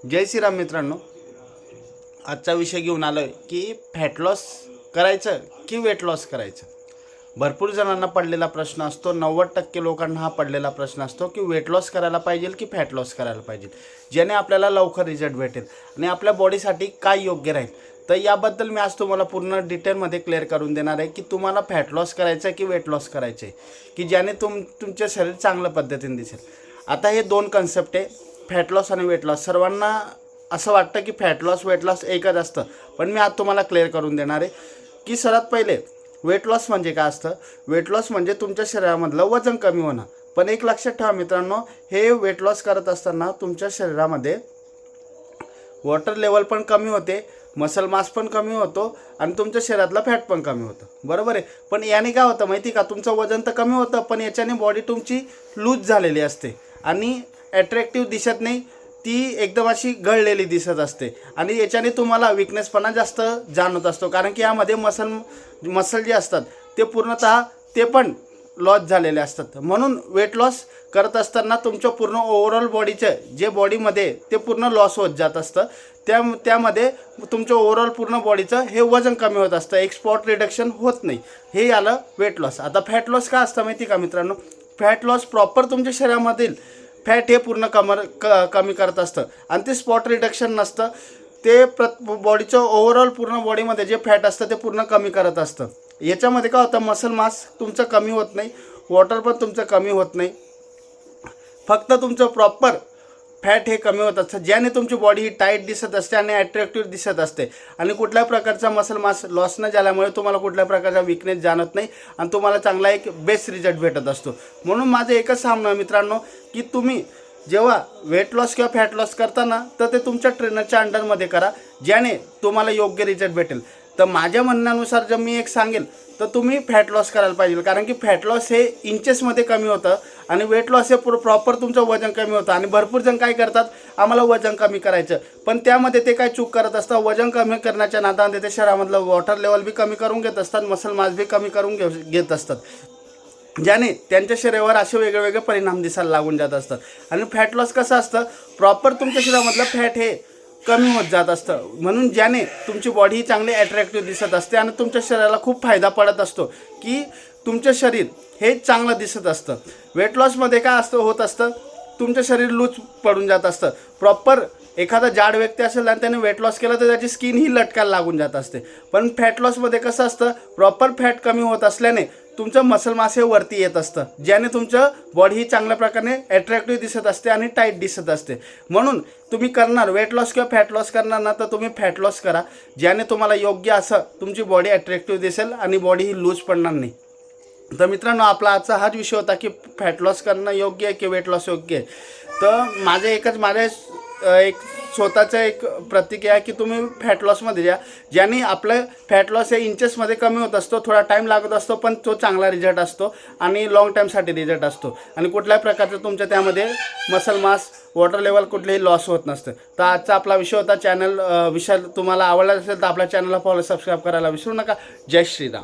जय श्रीराम मित्रांनो, आजचा विषय घेऊन आलो आहे की फॅट लॉस करायचं की वेट लॉस करायचं. भरपूर जणांना पडलेला प्रश्न असतो, 90% लोकांना हा पडलेला प्रश्न असतो की वेट लॉस करायला पाहिजे की फॅट लॉस करायला पाहिजे, ज्याने आपल्याला लवकर रिझल्ट भेटेल आणि आपल्या बॉडीसाठी काय योग्य राहील. तर याबद्दल मी आज तुम्हाला पूर्ण डिटेलमध्ये क्लिअर करून देणार आहे की तुम्हाला फॅट लॉस करायचं आहे की वेट लॉस करायचं आहे, की ज्याने तुमचं शरीर चांगल्या पद्धतीने दिसेल. आता हे दोन कन्सेप्ट आहे, फॅट लॉस आणि वेट लॉस. सर्वांना असं वाटतं की फॅट लॉस वेट लॉस एकच असतं, पण मी आज तुम्हाला क्लिअर करून देणार आहे की सर्वात पहिले वेट लॉस म्हणजे काय असतं. वेट लॉस म्हणजे तुमच्या शरीरामधलं वजन कमी होणं. पण एक लक्षात ठेवा मित्रांनो, हे वेट लॉस करत असताना तुमच्या शरीरामध्ये वॉटर लेवल पण कमी होते, मसल मास पण कमी होतो आणि तुमच्या शरीरातलं फॅट पण कमी होतं, बरोबर आहे. पण याने काय होतं माहिती का, तुमचं वजन तर कमी होतं, पण याच्याने बॉडी तुमची लूज झालेली असते आणि ॲट्रॅक्टिव्ह दिसत नाही, ती एकदम अशी गळलेली दिसत असते आणि याच्याने तुम्हाला विकनेसपणा जास्त जाणवत असतो, कारण की यामध्ये मसल जे असतात ते पूर्णतः ते पण लॉस झालेले असतात. म्हणून वेट लॉस करत असताना तुमच्या पूर्ण ओव्हरऑल बॉडीचं जे बॉडीमध्ये ते पूर्ण लॉस होत जात असतं, त्यामध्ये तुमच्या ओव्हरऑल पूर्ण बॉडीचं हे वजन कमी होत असतं, एक स्पॉट रिडक्शन होत नाही. हे आलं वेट लॉस. आता फॅट लॉस का असतं माहिती का मित्रांनो, फॅट लॉस प्रॉपर तुमच्या शरीरामधील फॅट हे पूर्ण कमी करत असतं आणि ते स्पॉट रिडक्शन नसतं, ते बॉडीचं ओव्हरऑल पूर्ण बॉडीमध्ये जे फॅट असतं ते पूर्ण कमी करत असतं. याच्यामध्ये काय होतं, मसल मास तुमचं कमी होत नाही, वॉटर पण तुमचं कमी होत नाही, फक्त तुमचं प्रॉपर फॅट हे कमी होत असतं, ज्याने तुमची बॉडी ही टाईट दिसत असते आणि ॲट्रॅक्टिव्ह दिसत असते आणि कुठल्याही प्रकारचा मसल मास लॉस न झाल्यामुळे तुम्हाला कुठल्या प्रकारचा विकनेस जाणत नाही आणि तुम्हाला चांगला एक बेस्ट रिझल्ट भेटत असतो. म्हणून माझं एकच सांगणं मित्रांनो की तुम्ही जेव्हा वेट लॉस किंवा फॅट लॉस करताना तर ते तुमच्या ट्रेनरच्या अंडरमध्ये करा, ज्याने तुम्हाला योग्य रिझल्ट भेटेल. तर माझ्या म्हणण्यानुसार जर मी एक सांगेल तर तुम्ही फॅट लॉस करायला पाहिजे, कारण की फॅट लॉस हे इंचेसमध्ये कमी होतं आणि वेट लॉस हे प्रॉपर तुमचं वजन कमी होतं. आणि भरपूर जण काय करतात, आम्हाला वजन कमी करायचं, पण त्यामध्ये ते काय चूक करत असतात, वजन कमी करण्याच्या नादामध्ये ते शरीरामधलं वॉटर लेवल बी कमी करून घेत असतात, मसल मास बी कमी करून घेत असतात, ज्याने त्यांच्या शरीरावर असे वेगवेगळे परिणाम दिसायला लागून जात असतात. आणि फॅट लॉस कसं असतं, प्रॉपर तुमच्या शरीरामधलं फॅट हे कमी होत जात असतं, म्हणून ज्याने तुमची बॉडी ही चांगली ॲट्रॅक्टिव्ह दिसत असते आणि तुमच्या शरीराला खूप फायदा पडत असतो की तुमचं शरीर हे चांगलं दिसत असतं. वेट लॉसमध्ये काय होत असतं, तुमचं शरीर लूज पडून जात असतं. प्रॉपर एखादा जाड व्यक्ती असेल आणि त्याने वेट लॉस केला तर त्याची स्किन ही लटकायला लागून जात असते. पण फॅट लॉसमध्ये कसं असतं, प्रॉपर फॅट कमी होत असल्याने तुमचं मसल मास हे वरती येत असतं, ज्याने तुमचं बॉडी ही चांगल्या प्रकारे ॲट्रॅक्टिव्ह दिसत असते आणि टाईट दिसत असते. म्हणून तुम्ही करणार वेट लॉस किंवा फॅट लॉस करणार ना, तर तुम्ही फॅट लॉस करा, ज्याने तुम्हाला योग्य असं तुमची बॉडी ॲट्रॅक्टिव्ह दिसेल आणि बॉडी ही लूज पडणार नाही. तर मित्रांनो, आपला आजचा हाच विषय होता की फॅट लॉस करणं योग्य आहे की वेट लॉस योग्य आहे. तर माझ्या एक स्वतःचं एक प्रतिक्रिया आहे की तुम्ही फॅट लॉसमध्ये जा, ज्याने आपलं फॅट लॉस हे इंचेसमध्ये कमी होत असतो, थोडा टाईम लागत असतो, पण तो चांगला रिझल्ट असतो आणि लाँग टाईमसाठी रिझल्ट असतो आणि कुठल्याही प्रकारचं तुमच्या त्यामध्ये मसल मास वॉटर लेवल कुठलेही लॉस होत नसतं. तर आजचा आपला विषय होता. विषय तुम्हाला आवडला असेल तर आपल्या चॅनलला सबस्क्राईब करायला विसरू नका. जय श्रीराम.